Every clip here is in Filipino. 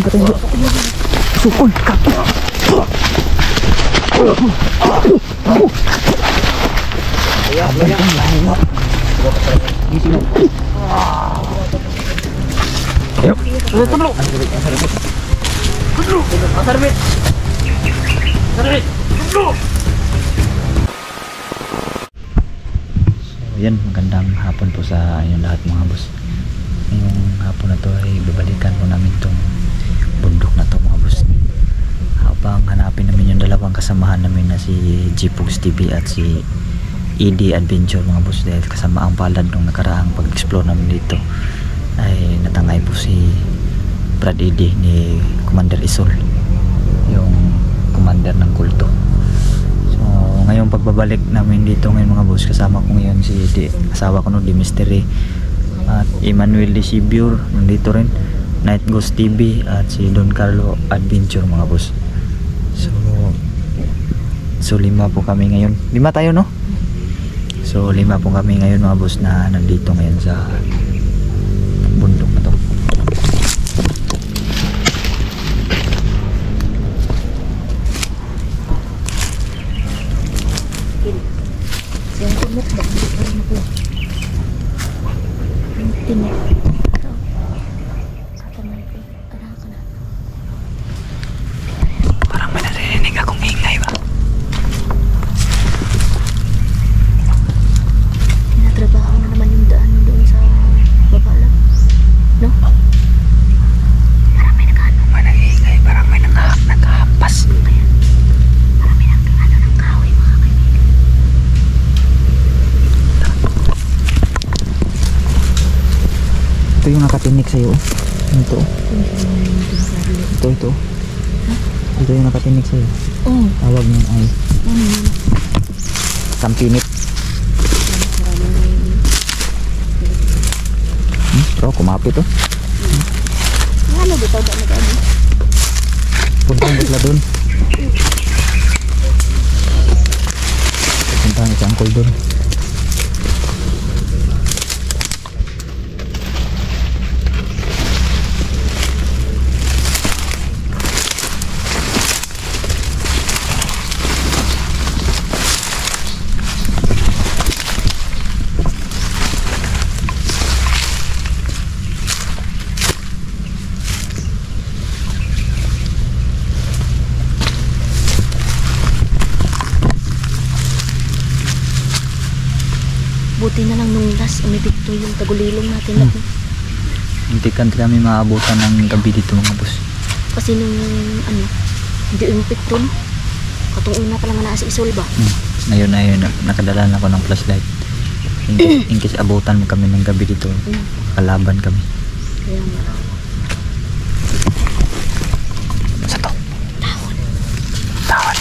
Sukun kaki. Yan, magandang hapon po sa inyong lahat mga boss. Ngayong hapon na to ay babalikan po namin tong bundok na to mga boss. Habang hanapin namin yung dalawang kasamahan namin na si G-Pugs TV at si ED Adventure mga boss, dahil kasama ang palad nung nakaraang pag-explore namin dito ay natangay po si Brad ED ni Commander Isol, yung commander ng kulto. Ngayong pagbabalik namin dito ngayon mga boss, kasama ko ngayon si asawa ko no, di Mystery at Emmanuel de Sibur nandito rin, Night Ghost TV at si Don Carlo Adventure mga boss. So 5 po kami ngayon, 5 tayo no? So 5 po kami ngayon mga boss na nandito ngayon sa bundok na to. Parang may narinig akong ingay ba? Tinatrabaho na naman yung daan doon sa baba lang, no? Parang may may nag-iingay, parang may naghahampas. Parang may ng kahoy mga kaibigan. Ito yung nakatinig sa'yo. Ito. Ito. Ito yung nakatinig sa'yo. Oo. Tawag niyan ay Sampinit. Bro, kumapit to. Ano ba ito? Puntang butla dun. Puntang isang angkol dun. Buti na lang nung last umipikto yung tagulilong natin na Hindi kami maabutan ng gabi dito mga boss. kasi nung hindi umipikto no? Katong una pa lang na sa Isol ba? Ngayon nakadala na ako ng flashlight. In case abutan mo kami ng gabi dito, kalaban kami. Kaya nga. Sa to? Tawon.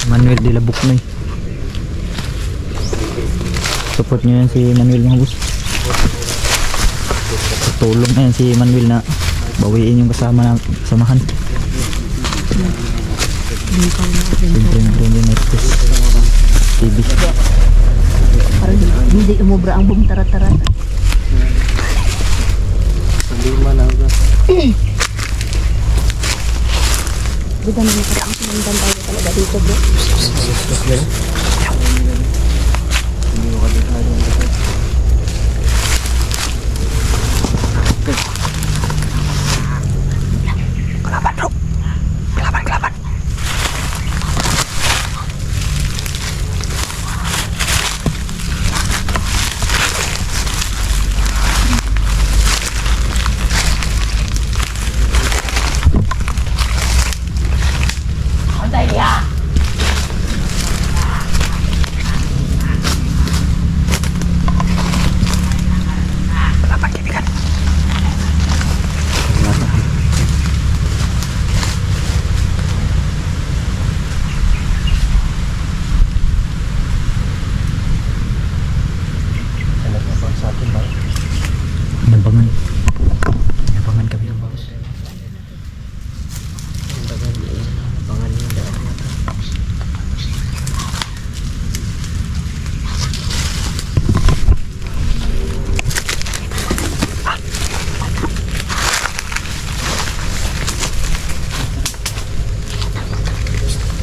Manuel de la Buknoy. Support nyo yan si Manuel mga boss. Tulong na yan si Manuel na bawiin yung kasamahan. Siyempre yung Night Ghost TV. Parang hindi umubra ang buong tarat-tarat. Hindi man ang Buta na ang sinundan tayo talaga dito bro. hindi ko kadikado. Kelaban bro. Kelaban.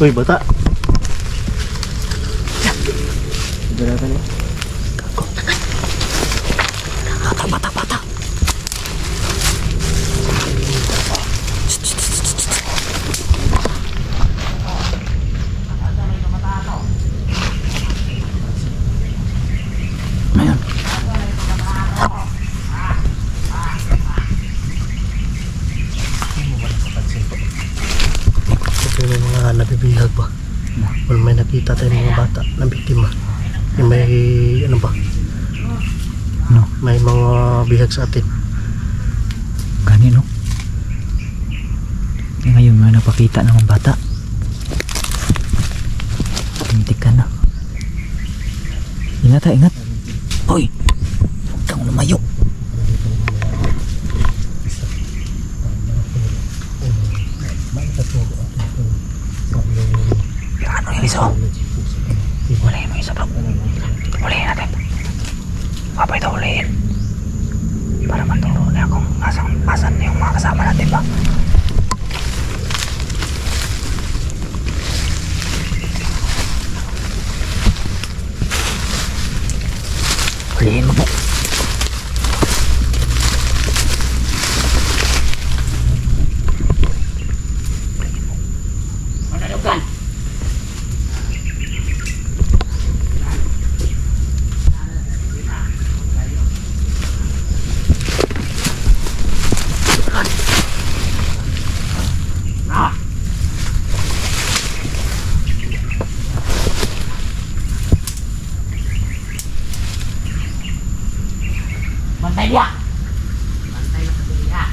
Uy, bata. Beratan ya? Bata. Ayan. Ito yung mga nabibihag ba? Kung may nakita tayong mga bata na biktima. Yung may ano ba? Ano? May mga bihag sa atin. Gani no? Ngayon nga napakita ng mga bata. Tintik ka na. Ingat ha, ingat. Hoy! Huwag kang lumayo. Ano yung isa? Hulihin mo yung isa bro. Hulihin natin. Kapag ito hulihin. Para maturo na kung asan yung mga kasama natin ba. Hulihin mo po. Bantay dia. Bantay na sa dia.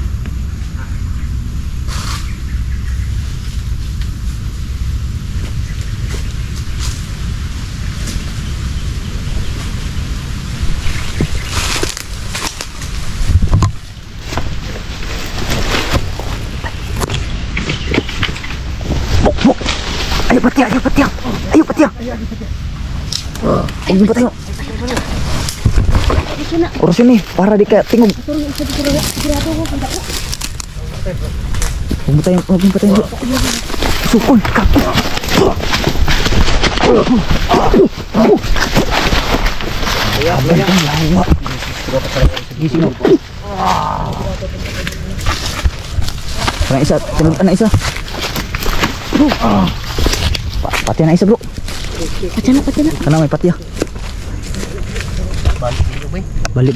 Buk. Ayo petia. Ayo petia. Ayo jemput ayo. Urus ini para di kayak tinggung. Ngumpet ayo. Sukun kaki. Anak Isa, tengok anak Isa. Pati anak Isa bro. Pati na. Kenapa may pati ya? Balik.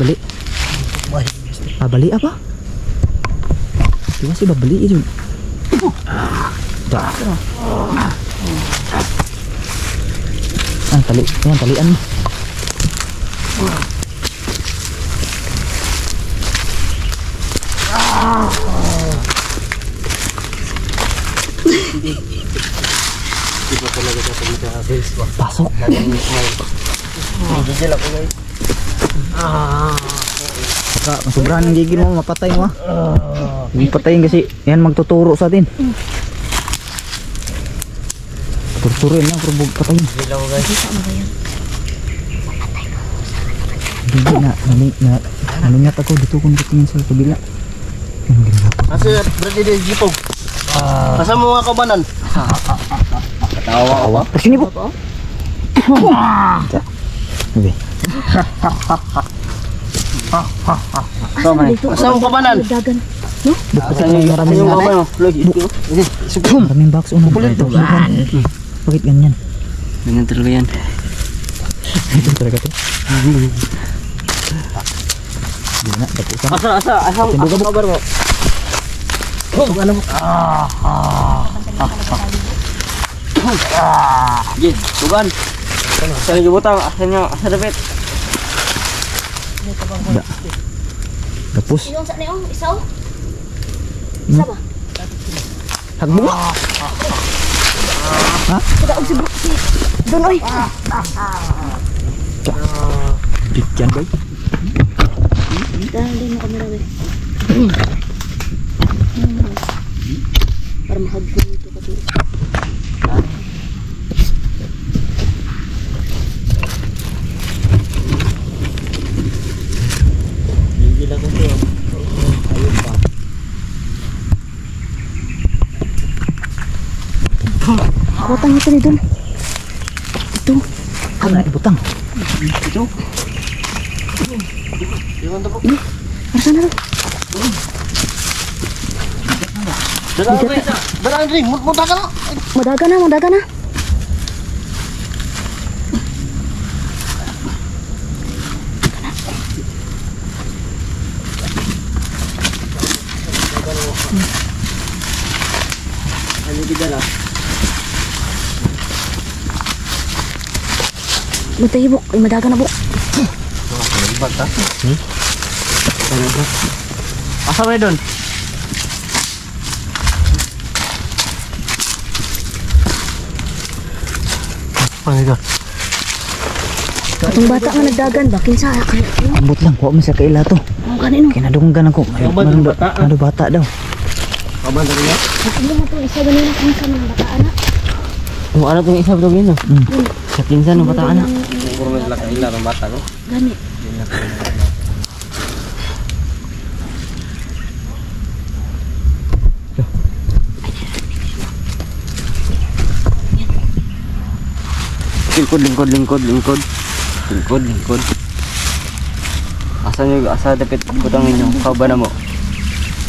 Balik apa? Di sih beli itu. Dah. Talian. Pasok. Gigil ako guys. Baka sobrahan ng gigil mo, mapatay mo. Hindi patayin kasi yan magtuturo sa atin. Tuturuin lang, pero huwag patayin. Gigil ako guys. Hindi na naningat ako dito kung tingin sa kabila. Kasi berarti dia jipog. Kasama mga kabanan. Tawa. Persini po. Oke. Kasama kabanan. Dagan. Maraming maraming box unang ito. Bakit ganyan? Ganyan talaga yan. Ito talaga to. Hindi na, dapat Asa kabar mo. Ano mo? Gid, tugan. Saan yung butang? Asan yung dapat? Tapos Yung sa neong isa oh. Isa ba? hagbunga. Ha? Kada og si Donoy. Bigyan boy. Dahil mo kamera be. Para mahagpon ito kasi. Gigil ako to. Ayun pa. Butang ito ni Dun. Ito. Ano na ibutang? Ito. Iwan to po. Asa na rin? Daraan rin. Munta ka na. Madaga na, madaga na. Ano gidala? Madahi buk, ay madaga na buk. Bata. Asa ba doon? Ano ito? Itong bata nga nagdagan ba? Kinsa kaya? Ambot lang, kuha mo sa kaila to. Ang kanino? Kinadunggan ako. Ano bata daw. Kaman na rin yan? Ano mo itong isa ganina kinsa ng bata anak? Kung ano itong isa ito gino? Sa pinsan ng bata anak. Puro may sila kaila ng bata ko. Gani. Lingkod. Asa dapat butang ninyo? Kaba na mo.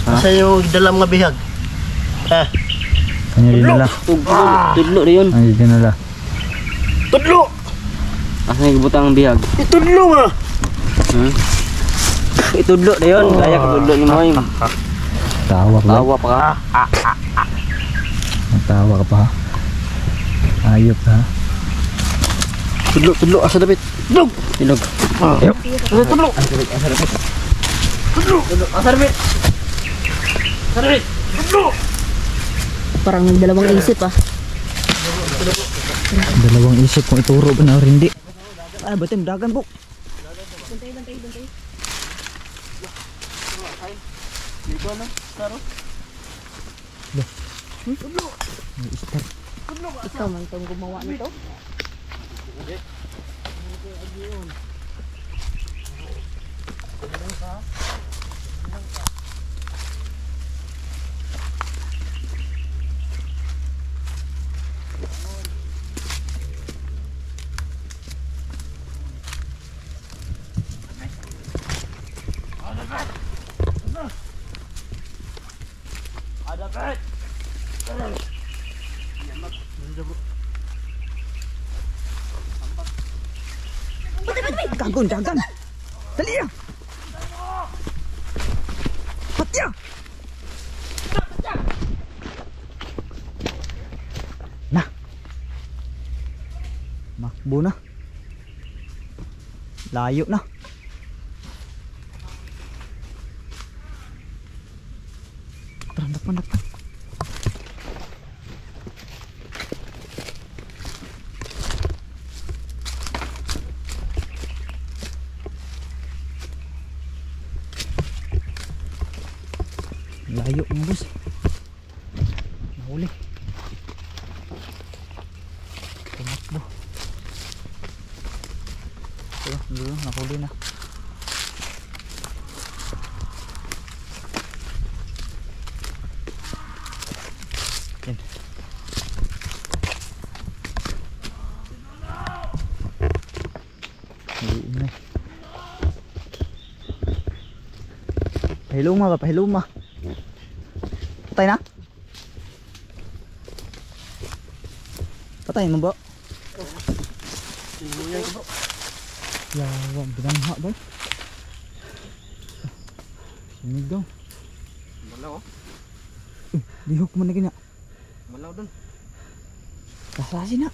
Asa yung dala mga bihag? Kanya dinala. Tudlo na yun. Ano dinala? Tudlo! Asa yung butang ang bihag? Itudlo ma! Itudlo na yun. Kaya ka tudlo ni Moy. Tawa ka ba? Tawa pa ka. Tawa ka pa ha? Ayop ha? Tudlo! Asa dapat? Tudlo! Tilog. Tudlo! Parang nagdalawang isip ah. Dalawang isip kung ituro ba na o hindi. Ay, ba't yung dagan po? Ikaw man itong gumawa nito. Kangkong dagan! Dali ya! Patya! Nah! Makbo na. Layo na. Nakpan. Layo mga boss. Nahuli. Tumakbo. Ito, nahuli na. Yan. Ingay. Pahiluma ba? Pahiluma. Patay na? Patay mo ba? Yawa, binangha ba? Sinig daw. Malaw. Lihok mo na gina. Malaw doon. Kasasi na.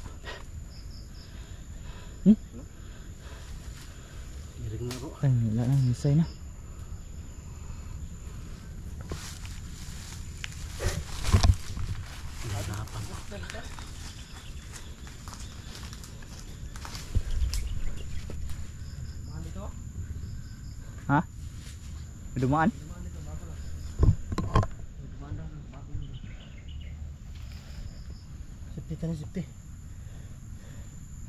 Iring na ko. Ay, wala na. Misay na. Ha? Dumaan? Sipti tayo, sipti.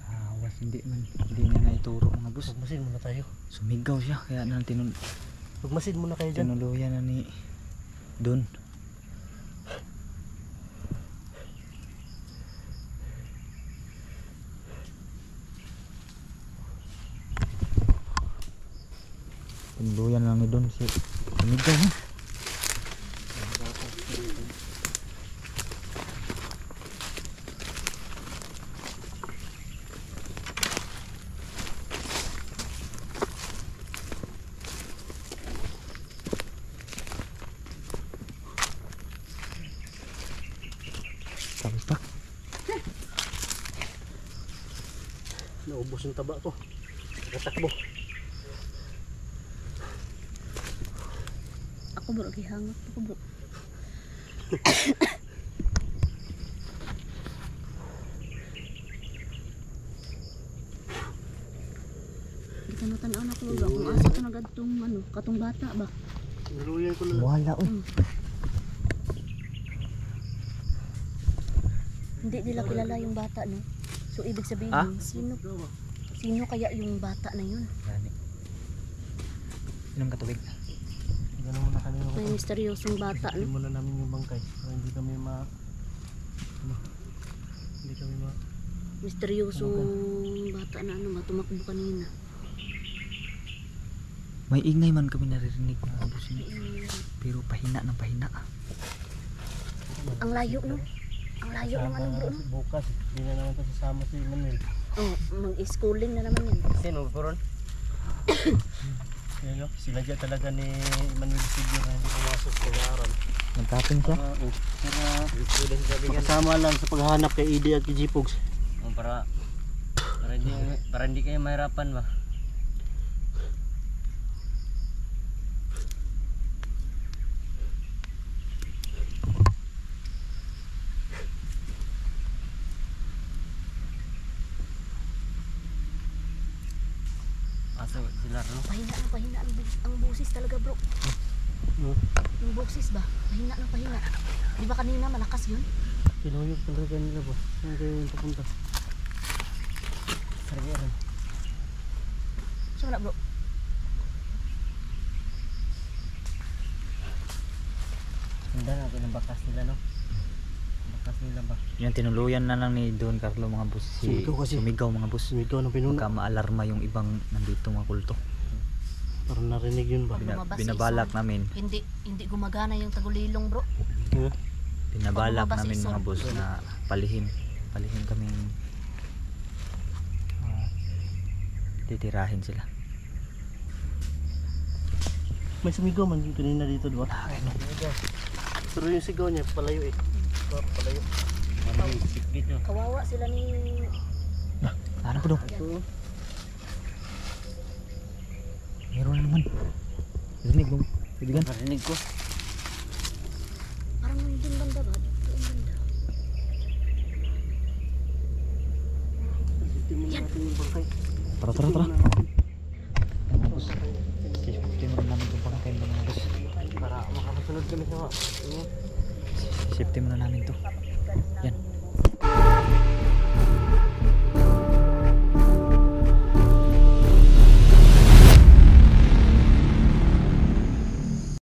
Awas, hindi niya na ituro mga boss. Pagmasin muna tayo. Sumigaw siya, kaya na Pagmasin muna kayo dyan. tinuluyan na ni Don. Tinuluyan lang ni Don si Sumigaw ha. Tapos pa. Naubos yung taba ko. Nakatakbo. Ako bro, gihangat ako bro. Tanaw na ko bro, kung asa to nagadtong ano, katong bata ba? Niluyan ko na lang. Wala oy. Hindi nila kilala yung bata no. So ibig sabihin, Ah? sino kaya yung bata na yun? Gani. Inom ka tubig. Gano'n muna kanina ko. May misteryosong bata Hindi no. muna namin yung bangkay. Para hindi kami ano, hindi kami Misteryosong bata na ano, tumakbo kanina. May ingay man kami naririnig mga boss niya. Pero pahina ng pahina. Ang layo no. Ang layo ng ano bro no. Bukas, hindi na naman ito sasama si Manuel. Oh, mag-schooling na naman yan. Sino po ron? Yan, no? Sinadya talaga ni Manuel Silvio na hindi pumasok sa araw. Nagtapin siya. Kasama lang sa paghahanap kay Idi at kay Jipogs. Para hindi kayo mahirapan ba? Asa sila no? Pahina ang boses talaga bro. Yung boses ba? Pahina. Di ba kanina malakas yun? Pinuyog talaga nila ba? Saan kayo yung papunta? Sarili. So wala bro. Hindi natin ang bakas nila no? Bakas nila ba? Yung tinuluyan na lang ni Don Carlo mga boss. Sumigaw kasi. Sumigaw mga boss. Sumigaw ng pinuna. Baka maalarma yung ibang nandito mga kulto. Parang narinig yun ba? Lumabas sa Binabalak isa. namin. Hindi gumagana yung tagulilong bro. Binabalak Pag lumabas namin isa. mga boss na palihim kami titirahin sila. May sumigaw man yung kanina dito, di ba? Pero yung sigaw niya, palayo eh. Palayo. Manisip dito. Kawawa sila ni... Ano po dong? Meron na naman. Rinig mo. Ibigan. Narinig ko. Parang yung banda ba? Doon banda. Tingnan natin yung bangkay. Tara. Mga boss. Safety mo namin itong pangkain mga boss. Para makakasunod kami sa mga. Safety mo na namin to.